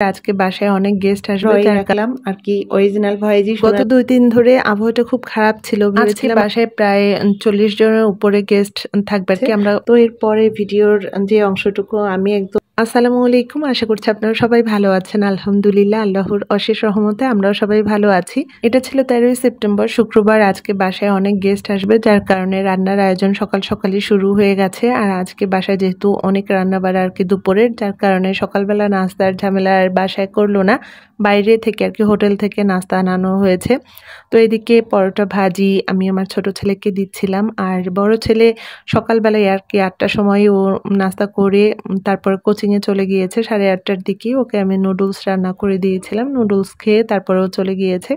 আজকে বাসায় অনেক গেস্ট আসবে, যার রাখলাম আর কি অরিজিনাল ভয়েসই। গত 2-3 ধরে আবহাওয়াটা খুব খারাপ ছিল, ভেবেছিলাম বাসায় প্রায় 40 জনের উপরে গেস্ট থাকবে আর কি। আমরা তো এরপরে ভিডিওর যে অংশটুকু আমি একদম আসসালামু আলাইকুম, আশা করছি আপনারা সবাই ভালো আছেন। আলহামদুলিল্লাহ, আল্লাহর অশেষ রহমতে আমরাও সবাই ভালো আছি। এটা ছিল 13ই সেপ্টেম্বর, শুক্রবার। আজকে বাসায় অনেক গেস্ট আসবে, যার কারণে রান্নার আয়োজন সকাল সকালই শুরু হয়ে গেছে। আর আজকে বাসায় যেহেতু অনেক রান্না বাড়া আর কি দুপুরের, যার কারণে সকালবেলা নাস্তার ঝামেলা আর বাসায় করলো না, বাইরে থেকে আর কি হোটেল থেকে নাস্তা আনানো হয়েছে। তো এদিকে পরোটা ভাজি আমি আমার ছোট ছেলেকে দিচ্ছিলাম, আর বড় ছেলে সকালবেলায় আর কি 8টার সময় ও নাস্তা করে তারপর কোচিংয়ে চলে গিয়েছে। 8:30টার দিকে ওকে আমি নুডলস রান্না করে দিয়েছিলাম, নুডলস খেয়ে তারপরে ও চলে গিয়েছে।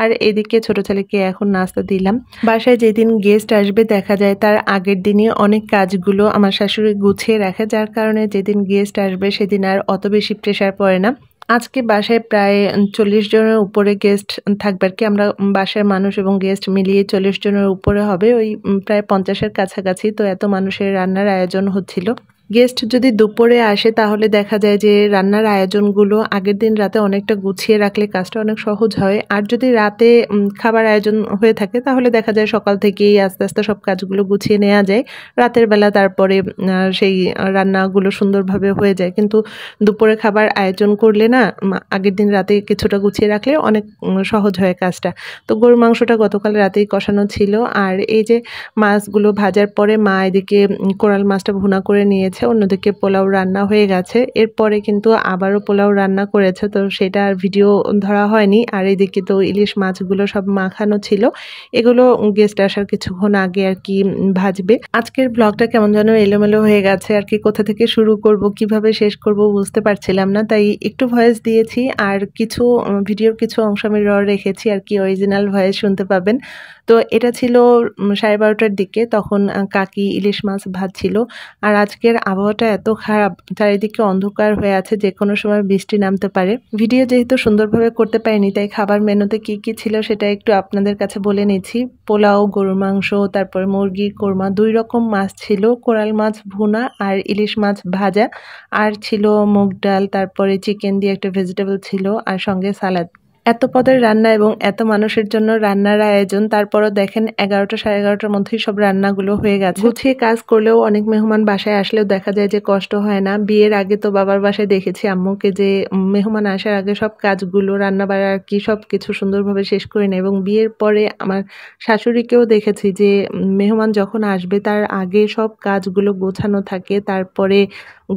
আর এদিকে ছোট ছেলেকে এখন নাস্তা দিলাম। বাসায় যেদিন গেস্ট আসবে দেখা যায় তার আগের দিনই অনেক কাজগুলো আমার শাশুড়ি গুছিয়ে রাখে, যার কারণে যেদিন গেস্ট আসবে সেদিন আর অত বেশি প্রেশার পড়ে না। আজকে বাসায় প্রায় 40 জনের উপরে গেস্ট থাকবে আর কি। আমরা বাসার মানুষ এবং গেস্ট মিলিয়ে 40 জনের উপরে হবে, ওই প্রায় 50-এর কাছাকাছি। তো এত মানুষের রান্নার আয়োজন হচ্ছিল। গেস্ট যদি দুপুরে আসে তাহলে দেখা যায় যে রান্নার আয়োজনগুলো আগের দিন রাতে অনেকটা গুছিয়ে রাখলে কাজটা অনেক সহজ হয়। আর যদি রাতে খাবার আয়োজন হয়ে থাকে তাহলে দেখা যায় সকাল থেকেই আস্তে আস্তে সব কাজগুলো গুছিয়ে নেওয়া যায়, রাতের বেলা তারপরে সেই রান্নাগুলো সুন্দরভাবে হয়ে যায়। কিন্তু দুপুরে খাবার আয়োজন করলে না, আগের দিন রাতে কিছুটা গুছিয়ে রাখলে অনেক সহজ হয় কাজটা। তো গরুর মাংসটা গতকাল রাতেই কষানো ছিল। আর এই যে মাছগুলো ভাজার পরে মা এদিকে কোরাল মাছটা ভুনা করে নিয়েছে, অন্যদিকে পোলাও রান্না হয়ে গেছে। এরপরে কিন্তু আবারও পোলাও রান্না করেছে, তো সেটা আর ভিডিও ধরা হয়নি। আর এদিকে তো ইলিশ মাছগুলো সব মাখানো ছিল, এগুলো গেস্ট আসার কিছুক্ষণ আগে আর কি ভাজবে। আজকের ব্লগটা কেমন যেন এলোমেলো হয়ে গেছে আর কি, কোথা থেকে শুরু করব কিভাবে শেষ করব বুঝতে পারছিলাম না, তাই একটু ভয়েস দিয়েছি। আর কিছু ভিডিওর কিছু অংশ আমি রেখেছি আর কি, অরিজিনাল ভয়েস শুনতে পাবেন। তো এটা ছিল 12:30টার দিকে, তখন কাকি ইলিশ মাছ ভাজছিল। আর আজকের আবহাওয়াটা এত খারাপ, চারিদিকে অন্ধকার হয়ে আছে, যে কোনো সময় বৃষ্টি নামতে পারে। ভিডিও যেহেতু সুন্দরভাবে করতে পারিনি, তাই খাবার মেনুতে কি কি ছিল সেটা একটু আপনাদের কাছে বলে নিচ্ছি। পোলাও, গরুর মাংস, তারপর মুরগির কোরমা, 2 রকম মাছ ছিল, কোরাল মাছ ভুনা আর ইলিশ মাছ ভাজা, আর ছিল মুগ ডাল, তারপরে চিকেন দিয়ে একটা ভেজিটেবল ছিল, আর সঙ্গে সালাদ। এত পদের রান্না এবং এত মানুষের জন্য রান্নার আয়োজন, তারপরও দেখেন 11টা 11:30টার মধ্যেই সব রান্নাগুলো হয়ে গেছে। গুছিয়ে কাজ করলেও অনেক মেহমান বাসায় আসলেও দেখা যায় যে কষ্ট হয় না। বিয়ের আগে তো বাবার বাসায় দেখেছি আম্মুকে যে মেহমান আসার আগে সব কাজগুলো রান্না বাড়া আর কি সব কিছু সুন্দরভাবে শেষ করে নেয়, এবং বিয়ের পরে আমার শাশুড়িকেও দেখেছি যে মেহমান যখন আসবে তার আগে সব কাজগুলো গোছানো থাকে, তারপরে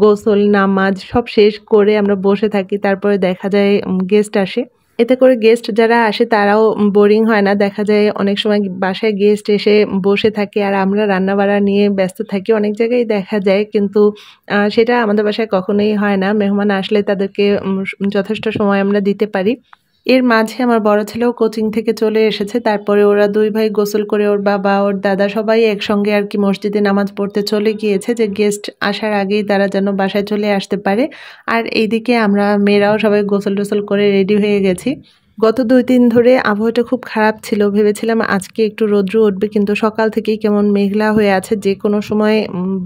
গোসল নামাজ সব শেষ করে আমরা বসে থাকি, তারপরে দেখা যায় গেস্ট আসে। এতে করে গেস্ট যারা আসে তারাও বোরিং হয় না। দেখা যায় অনেক সময় বাসায় গেস্ট এসে বসে থাকে আর আমরা রান্নাবাড়া নিয়ে ব্যস্ত থাকি, অনেক জায়গায় দেখা যায়। কিন্তু সেটা আমাদের বাসায় কখনোই হয় না। মেহমান আসলে তাদেরকে যথেষ্ট সময় আমরা দিতে পারি। এর মাঝে আমার বড় ছেলেও কোচিং থেকে চলে এসেছে। তারপরে ওরা 2 ভাই গোসল করে ওর বাবা ওর দাদা সবাই একসঙ্গে আর কি মসজিদে নামাজ পড়তে চলে গিয়েছে, যে গেস্ট আসার আগেই তারা যেন বাসায় চলে আসতে পারে। আর এইদিকে আমরা মেয়েরাও সবাই গোসল টোসল করে রেডি হয়ে গেছি। গত 2-3 ধরে আবহাওয়াটা খুব খারাপ ছিল, ভেবেছিলাম আজকে একটু রৌদ্র উঠবে, কিন্তু সকাল থেকেই কেমন মেঘলা হয়ে আছে, যে কোনো সময়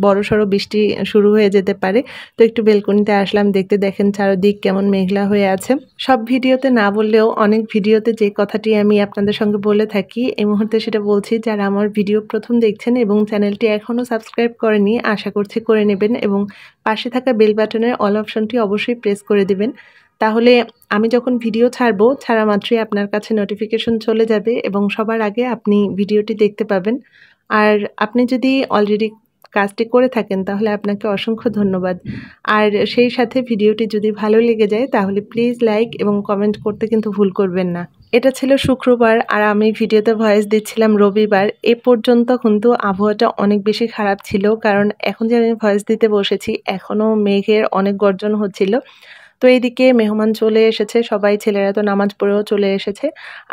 বড়সড় বৃষ্টি শুরু হয়ে যেতে পারে। তো একটু বেলকনিতে আসলাম, দেখতে দেখেন চারদিক কেমন মেঘলা হয়ে আছে। সব ভিডিওতে না বললেও অনেক ভিডিওতে যে কথাটি আমি আপনাদের সঙ্গে বলে থাকি, এই মুহূর্তে সেটা বলছি। যারা আমার ভিডিও প্রথম দেখছেন এবং চ্যানেলটি এখনও সাবস্ক্রাইব করেনি, আশা করছি করে নেবেন, এবং পাশে থাকা বেল বাটনের অল অপশনটি অবশ্যই প্রেস করে দেবেন। তাহলে আমি যখন ভিডিও ছাড়া মাত্রই আপনার কাছে নোটিফিকেশন চলে যাবে এবং সবার আগে আপনি ভিডিওটি দেখতে পাবেন। আর আপনি যদি অলরেডি কাজটি করে থাকেন তাহলে আপনাকে অসংখ্য ধন্যবাদ। আর সেই সাথে ভিডিওটি যদি ভালো লেগে যায় তাহলে প্লিজ লাইক এবং কমেন্ট করতে কিন্তু ভুল করবেন না। এটা ছিল শুক্রবার আর আমি ভিডিওতে ভয়েস দিচ্ছিলাম রবিবার। এ পর্যন্ত কিন্তু আবহাওয়াটা অনেক বেশি খারাপ ছিল, কারণ এখন যে আমি ভয়েস দিতে বসেছি এখনও মেঘের অনেক গর্জন হচ্ছিল। তো এইদিকে মেহমান চলে এসেছে, সবাই ছেলেরা তো নামাজ পড়েও চলে এসেছে,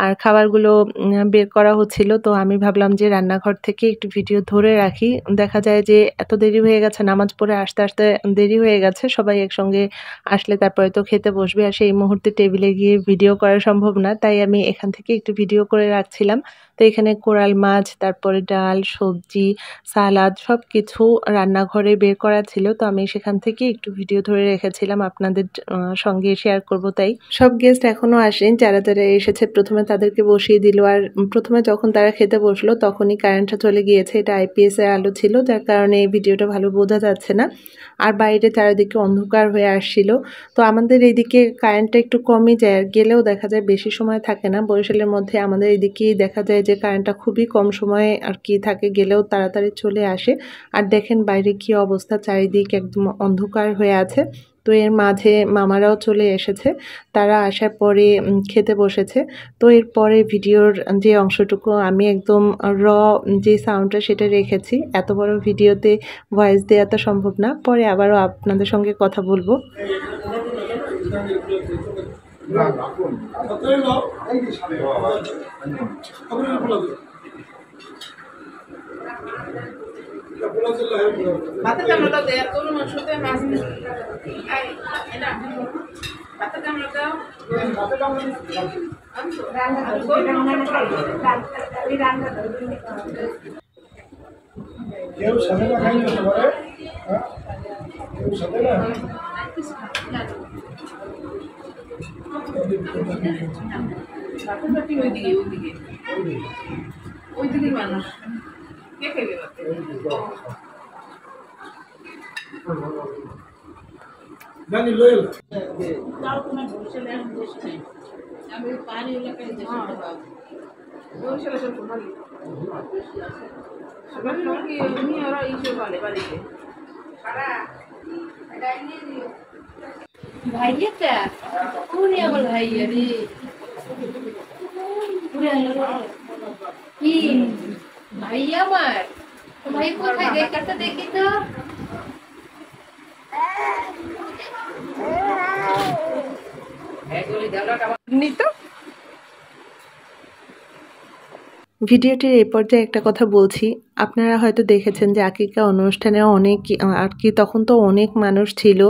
আর খাবারগুলো বের করা হচ্ছিল। তো আমি ভাবলাম যে রান্নাঘর থেকে একটু ভিডিও ধরে রাখি। দেখা যায় যে এত দেরি হয়ে গেছে, নামাজ পড়ে আসতে আসতে দেরি হয়ে গেছে, সবাই একসঙ্গে আসলে তারপরে তো খেতে বসবে, আর সেই মুহূর্তে টেবিলে গিয়ে ভিডিও করা সম্ভব না, তাই আমি এখান থেকে একটু ভিডিও করে রাখছিলাম। তো এখানে কোরাল মাছ, তারপরে ডাল, সবজি, সালাদ সব কিছু রান্নাঘরে বের করা ছিল, তো আমি সেখান থেকে একটু ভিডিও ধরে রেখেছিলাম আপনাদের সঙ্গে শেয়ার করব। তাই সব গেস্ট এখনো আসেন, যারা যারা এসেছে প্রথমে তাদেরকে বসিয়ে দিল। আর প্রথমে যখন তারা খেতে বসলো তখনই কারেন্টটা চলে গিয়েছে। এটা আইপিএস এর আলো ছিল, যার কারণে এই ভিডিওটা ভালো বোঝা যাচ্ছে না। আর বাইরে চারিদিকে অন্ধকার হয়ে আসছিল। তো আমাদের এইদিকে কারেন্টটা একটু কমই যায়, আর গেলেও দেখা যায় বেশি সময় থাকে না। বরিশালের মধ্যে আমাদের এইদিকেই দেখা যায় যে কারেন্টটা খুবই কম সময়ে আর কি থাকে, গেলেও তাড়াতাড়ি চলে আসে। আর দেখেন বাইরে কি অবস্থা, চারিদিক একদম অন্ধকার হয়ে আছে। তো এর মাঝে মামারাও চলে এসেছে, তারা আসার পরে খেতে বসেছে। তো এরপরে ভিডিওর যে অংশটুকু আমি একদম যে সাউন্ডটা সেটা রেখেছি। এত বড় ভিডিওতে ভয়েস দেওয়া তো সম্ভব না, পরে আবারও আপনাদের সঙ্গে কথা বলবো। কেউ সাথে না খাই না পারে, কেউ সাথে না ওইদিকে মানুষ কে খেয়ে জানি লোয়েল তাও তোমার বরিশালে এখন বেশি নেই। আমি পাহাড়ি এলাকায় যেতে বরিশালে সব ভালো কি এমনি ওরা ইসে বলে বাড়িতে ভাইয়াটা কোনে আবার ভাইয়া রে কি ভাইয়া আমার ভাই কোথায় দেখাতে দেখি তো ভিডিওটির এই পর্যায়ে একটা কথা বলছি, আপনারা হয়তো দেখেছেন যে আকিকা অনুষ্ঠানে অনেক আর কি তখন তো অনেক মানুষ ছিল,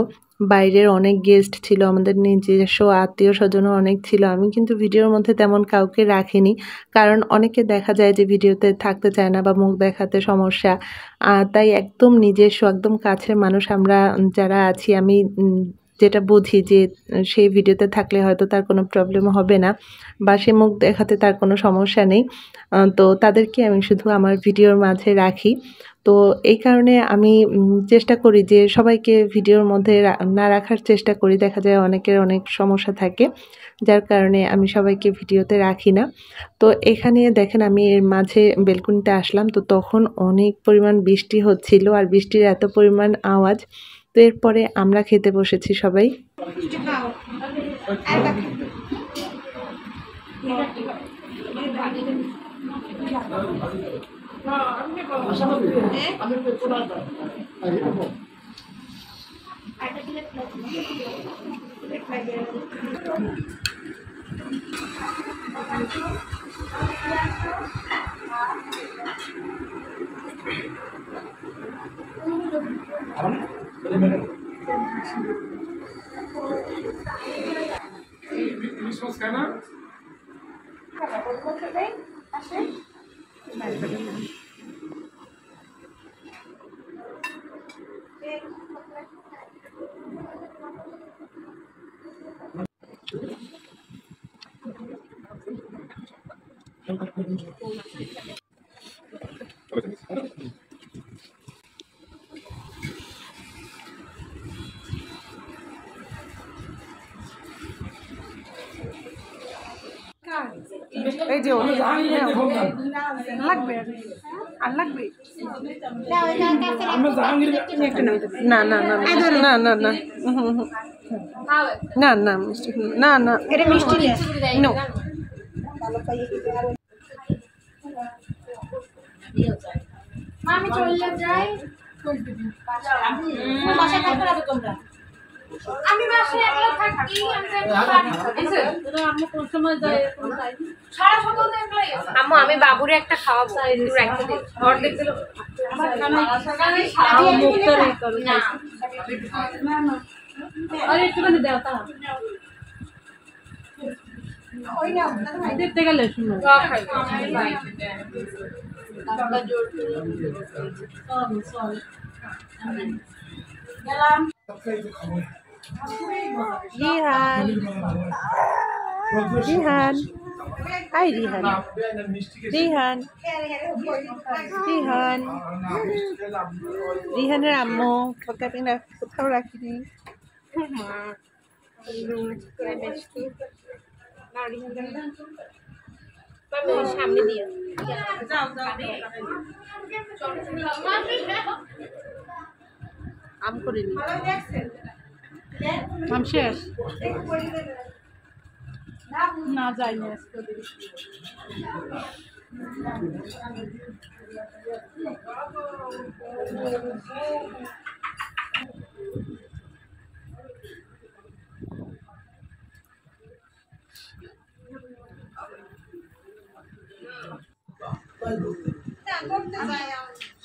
বাইরের অনেক গেস্ট ছিল, আমাদের নিজস্ব আত্মীয় স্বজনও অনেক ছিল। আমি কিন্তু ভিডিওর মধ্যে তেমন কাউকে রাখিনি, কারণ অনেকে দেখা যায় যে ভিডিওতে থাকতে চায় না বা মুখ দেখাতে সমস্যা। তাই একদম নিজস্ব একদম কাছের মানুষ আমরা যারা আছি, আমি যেটা বুঝি যে সেই ভিডিওতে থাকলে হয়তো তার কোনো প্রবলেম হবে না বা সে মুখ দেখাতে তার কোনো সমস্যা নেই, তো তাদেরকে আমি শুধু আমার ভিডিওর মাঝে রাখি। তো এই কারণে আমি চেষ্টা করি যে সবাইকে ভিডিওর মধ্যে না রাখার চেষ্টা করি। দেখা যায় অনেকের অনেক সমস্যা থাকে, যার কারণে আমি সবাইকে ভিডিওতে রাখি না। তো এখানে দেখেন আমি এর মাঝে বেলকুনিতে আসলাম, তো তখন অনেক পরিমাণ বৃষ্টি হচ্ছিল আর বৃষ্টির এত পরিমাণ আওয়াজ। তো এরপরে আমরা খেতে বসেছি সবাই। ক্রিসমাস খায় না এই যে লাগবে আর লাগবে না না না না না না না না না না এটা মিষ্টি নো। আমি চলে যাই বাসায় থাকতে হবে তোমরা আমি বাসায় একলা থাকি আমি কোন সময় যাই সারা সকাল একলাই আম্মু আমি বাবুরে একটা খাওয়াবো একটু রাখতে দে ঘর দেখতে আমার কানে সারা মুখটা রে করো না না আরে একটুখানি দাও তা ওই না দেখতে গেলে শুনো বাবা জোর সরি গেলাম সবটাই তো খাবো রিহান রিহান হাই রিহান রিহান রিহান রিহানের আম্মু ওকে না কোথাও রাখিনি সামনে দিয়ে আম করে নি আম শেষ না যাইনি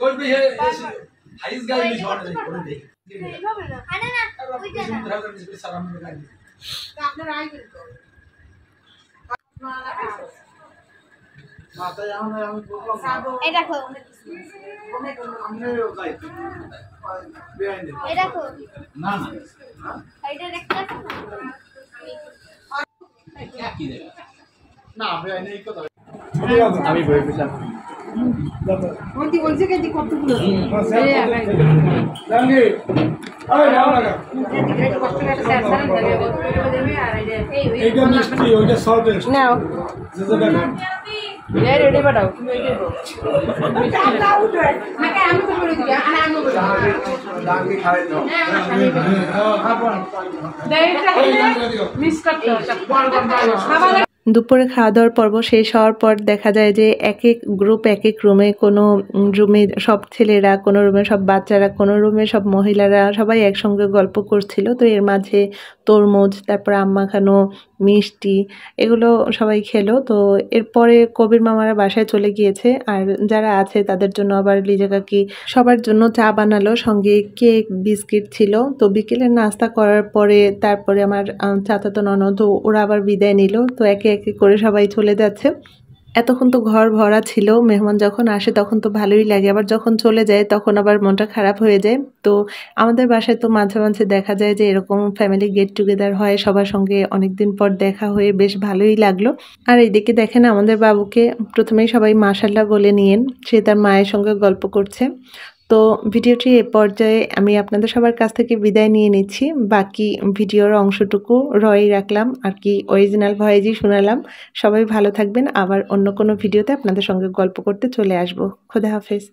कोई भी है हाइस गाइड नहीं छोड़ दे कोई देख আরে না ওইটা না सलाम लगा दे আপনার আই কিন্তু माता यहाँ मैं हम बोल এই দেখো हमने गाइड बिहाइंड এই দেখো ना ना এইটা দেখতে আছে না क्या की दे ना बिहाइंड एक तो আমি বই পেলাম বলতে বলছে যে কতগুলো জাঙ্গি আরে নাও লাগা এইটা মিষ্টি ওইটা সল্ট নাও যেটা দেখো রেডি বাটাও তুমি এই দেবো নাকি আমি তো বলে দিই আর আমি বলে জাঙ্গি খাই দাও মিস করতে খাবার দুপুরে খাওয়া দাওয়ার পর্ব শেষ হওয়ার পর দেখা যায় যে এক এক গ্রুপ এক এক রুমে, কোনো রুমে সব ছেলেরা, কোনো রুমে সব বাচ্চারা, কোনো রুমে সব মহিলারা সবাই একসঙ্গে গল্প করছিল। তো এর মাঝে তরমুজ, তারপর আম মাখানো, মিষ্টি এগুলো সবাই খেলো। তো এরপরে কবির মামারা বাসায় চলে গিয়েছে, আর যারা আছে তাদের জন্য আবার লিজা কাকি সবার জন্য চা বানালো, সঙ্গে কেক বিস্কিট ছিল। তো বিকেলের নাস্তা করার পরে তারপরে আমার চাচাতো ননদ ওরা আবার বিদায় নিল। তো একে একে করে সবাই চলে যাচ্ছে। এতক্ষণ তো ঘর ভরা ছিল, মেহমান যখন আসে তখন তো ভালোই লাগে, আবার যখন চলে যায় তখন আবার মনটা খারাপ হয়ে যায়। তো আমাদের বাসায় তো মাঝে মাঝে দেখা যায় যে এরকম ফ্যামিলি গেট টুগেদার হয়, সবার সঙ্গে অনেকদিন পর দেখা হয়ে বেশ ভালোই লাগলো। আর এইদিকে দেখেন আমাদের বাবুকে প্রথমেই সবাই মাশাল্লাহ বলে নিয়েন, সে তার মায়ের সঙ্গে গল্প করছে। তো ভিডিওটি এ পর্যায়ে আমি আপনাদের সবার কাছ থেকে বিদায় নিয়ে নিচ্ছি। বাকি ভিডিওর অংশটুকু রয় রাখলাম আর কি, অরিজিনাল ভয়েসই শোনালাম। সবাই ভালো থাকবেন, আবার অন্য কোনো ভিডিওতে আপনাদের সঙ্গে গল্প করতে চলে আসবো। খোদা হাফেজ।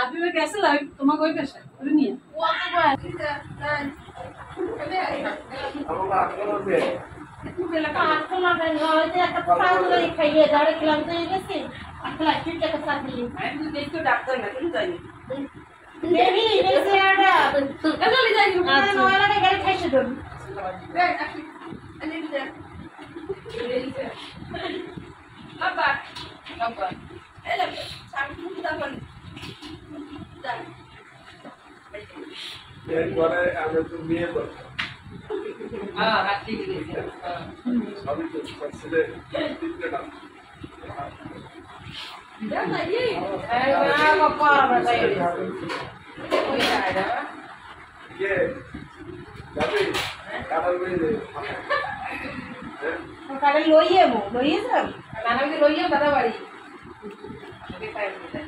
আপনি গেছে লাইভ তোমাকে ওই পেশা করে নিয়ে এরপরে আমরা তো বিয়ে করব। হ্যাঁ রাখি দিয়েছি সবই তো করছিলে দিতে না দাদা এই না বাবা বাবাই ওই আইডা কে যাবে কাটাল বই দে কালে লইয়ে যাব নানাকে লইয়ে দাদা বাড়ি আমাকে পাই দিতে